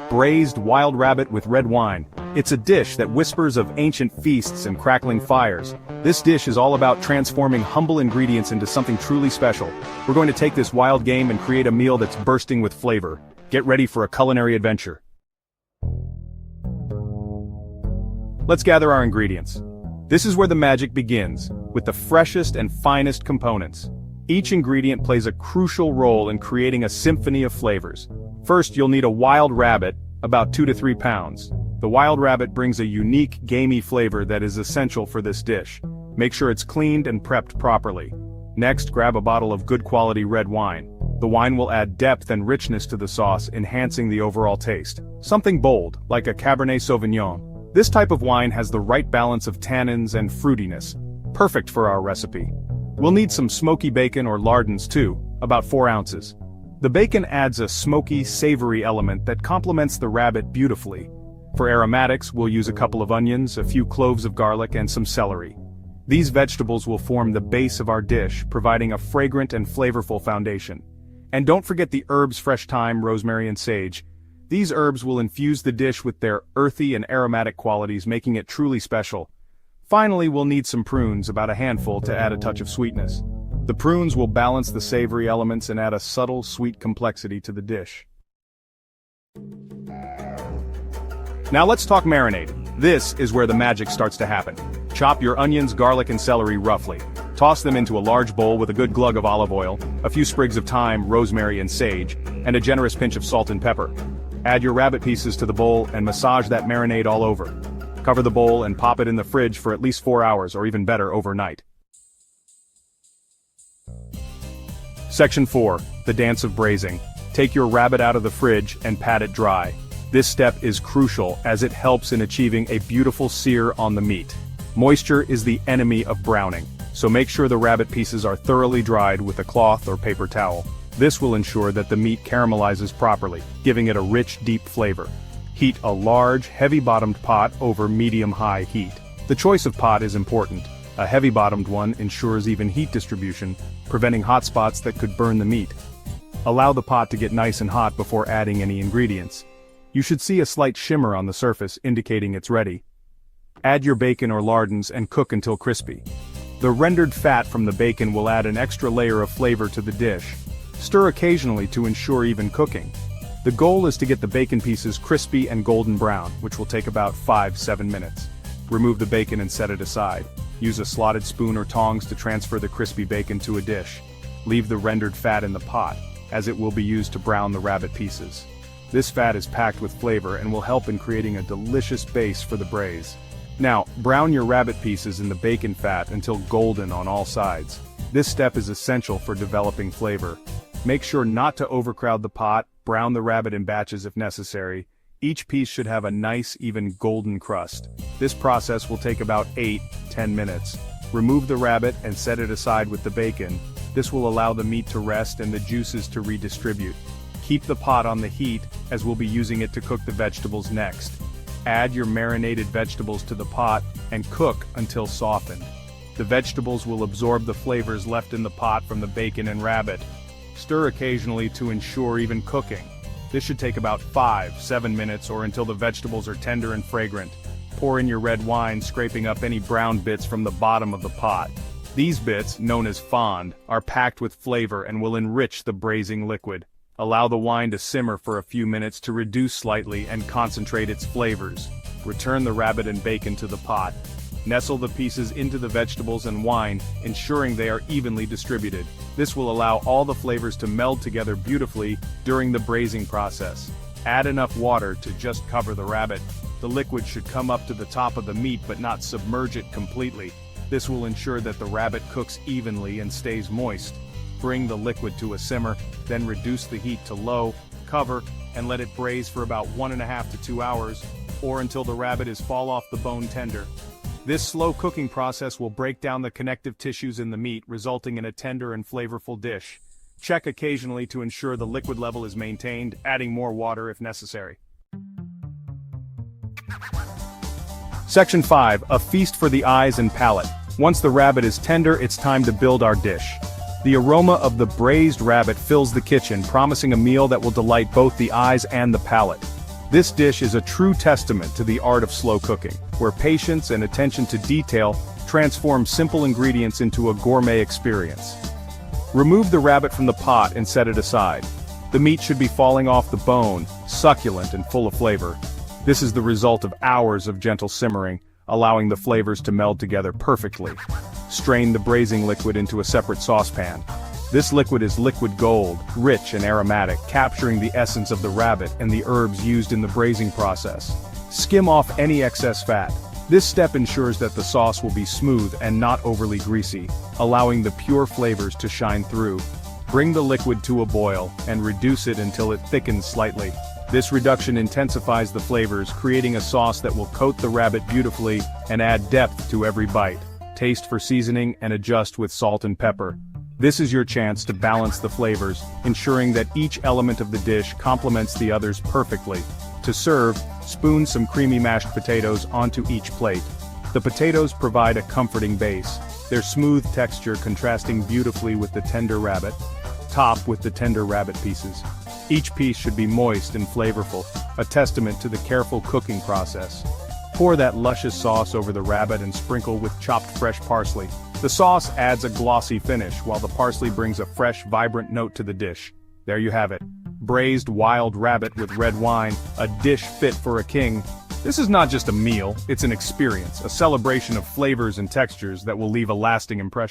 braised wild rabbit with red wine. It's a dish that whispers of ancient feasts and crackling fires. This dish is all about transforming humble ingredients into something truly special. We're going to take this wild game and create a meal that's bursting with flavor. Get ready for a culinary adventure. Let's gather our ingredients. This is where the magic begins, with the freshest and finest components. Each ingredient plays a crucial role in creating a symphony of flavors. First, you'll need a wild rabbit, about 2 to 3 pounds. The wild rabbit brings a unique, gamey flavor that is essential for this dish. Make sure it's cleaned and prepped properly. Next, grab a bottle of good quality red wine. The wine will add depth and richness to the sauce, enhancing the overall taste. Something bold, like a Cabernet Sauvignon. This type of wine has the right balance of tannins and fruitiness. Perfect for our recipe. We'll need some smoky bacon or lardons too, about 4 ounces. The bacon adds a smoky, savory element that complements the rabbit beautifully. For aromatics, we'll use a couple of onions, a few cloves of garlic, and some celery. These vegetables will form the base of our dish, providing a fragrant and flavorful foundation. And don't forget the herbs fresh thyme, rosemary, and sage. These herbs will infuse the dish with their earthy and aromatic qualities, making it truly special. Finally, we'll need some prunes, about a handful, to add a touch of sweetness. The prunes will balance the savory elements and add a subtle, sweet complexity to the dish. Now let's talk marinade. This is where the magic starts to happen. Chop your onions, garlic, and celery roughly. Toss them into a large bowl with a good glug of olive oil, a few sprigs of thyme, rosemary, and sage, and a generous pinch of salt and pepper. Add your rabbit pieces to the bowl and massage that marinade all over. Cover the bowl and pop it in the fridge for at least 4 hours, or even better, overnight. Section 4. The Dance of Braising. Take your rabbit out of the fridge and pat it dry. This step is crucial as it helps in achieving a beautiful sear on the meat. Moisture is the enemy of browning, so make sure the rabbit pieces are thoroughly dried with a cloth or paper towel. This will ensure that the meat caramelizes properly, giving it a rich, deep flavor. Heat a large, heavy-bottomed pot over medium-high heat. The choice of pot is important. A heavy-bottomed one ensures even heat distribution, preventing hot spots that could burn the meat. Allow the pot to get nice and hot before adding any ingredients. You should see a slight shimmer on the surface indicating it's ready. Add your bacon or lardons and cook until crispy. The rendered fat from the bacon will add an extra layer of flavor to the dish. Stir occasionally to ensure even cooking. The goal is to get the bacon pieces crispy and golden brown, which will take about 5-7 minutes. Remove the bacon and set it aside. Use a slotted spoon or tongs to transfer the crispy bacon to a dish. Leave the rendered fat in the pot, as it will be used to brown the rabbit pieces. This fat is packed with flavor and will help in creating a delicious base for the braise. Now, brown your rabbit pieces in the bacon fat until golden on all sides. This step is essential for developing flavor. Make sure not to overcrowd the pot. Brown the rabbit in batches if necessary. Each piece should have a nice, even golden crust. This process will take about 8-10 minutes. Remove the rabbit and set it aside with the bacon. This will allow the meat to rest and the juices to redistribute. Keep the pot on the heat, as we'll be using it to cook the vegetables next. Add your marinated vegetables to the pot and cook until softened. The vegetables will absorb the flavors left in the pot from the bacon and rabbit. Stir occasionally to ensure even cooking. This should take about 5-7 minutes or until the vegetables are tender and fragrant. Pour in your red wine, scraping up any brown bits from the bottom of the pot. These bits, known as fond, are packed with flavor and will enrich the braising liquid. Allow the wine to simmer for a few minutes to reduce slightly and concentrate its flavors. Return the rabbit and bacon to the pot. Nestle the pieces into the vegetables and wine, ensuring they are evenly distributed. This will allow all the flavors to meld together beautifully during the braising process. Add enough water to just cover the rabbit. The liquid should come up to the top of the meat but not submerge it completely. This will ensure that the rabbit cooks evenly and stays moist. Bring the liquid to a simmer, then reduce the heat to low, cover, and let it braise for about 1.5 to 2 hours, or until the rabbit is fall off the bone tender. This slow cooking process will break down the connective tissues in the meat, resulting in a tender and flavorful dish. Check occasionally to ensure the liquid level is maintained, adding more water if necessary. Section 5. A feast for the eyes and palate. Once the rabbit is tender, it's time to build our dish. The aroma of the braised rabbit fills the kitchen, promising a meal that will delight both the eyes and the palate. This dish is a true testament to the art of slow cooking, where patience and attention to detail transform simple ingredients into a gourmet experience. Remove the rabbit from the pot and set it aside. The meat should be falling off the bone, succulent and full of flavor. This is the result of hours of gentle simmering, allowing the flavors to meld together perfectly. Strain the braising liquid into a separate saucepan. This liquid is liquid gold, rich and aromatic, capturing the essence of the rabbit and the herbs used in the braising process. Skim off any excess fat. This step ensures that the sauce will be smooth and not overly greasy, allowing the pure flavors to shine through. Bring the liquid to a boil and reduce it until it thickens slightly. This reduction intensifies the flavors, creating a sauce that will coat the rabbit beautifully and add depth to every bite. Taste for seasoning and adjust with salt and pepper. This is your chance to balance the flavors, ensuring that each element of the dish complements the others perfectly. To serve, spoon some creamy mashed potatoes onto each plate. The potatoes provide a comforting base, their smooth texture contrasting beautifully with the tender rabbit. Top with the tender rabbit pieces. Each piece should be moist and flavorful, a testament to the careful cooking process. Pour that luscious sauce over the rabbit and sprinkle with chopped fresh parsley. The sauce adds a glossy finish, while the parsley brings a fresh, vibrant note to the dish. There you have it. Braised wild rabbit with red wine, a dish fit for a king. This is not just a meal, it's an experience, a celebration of flavors and textures that will leave a lasting impression.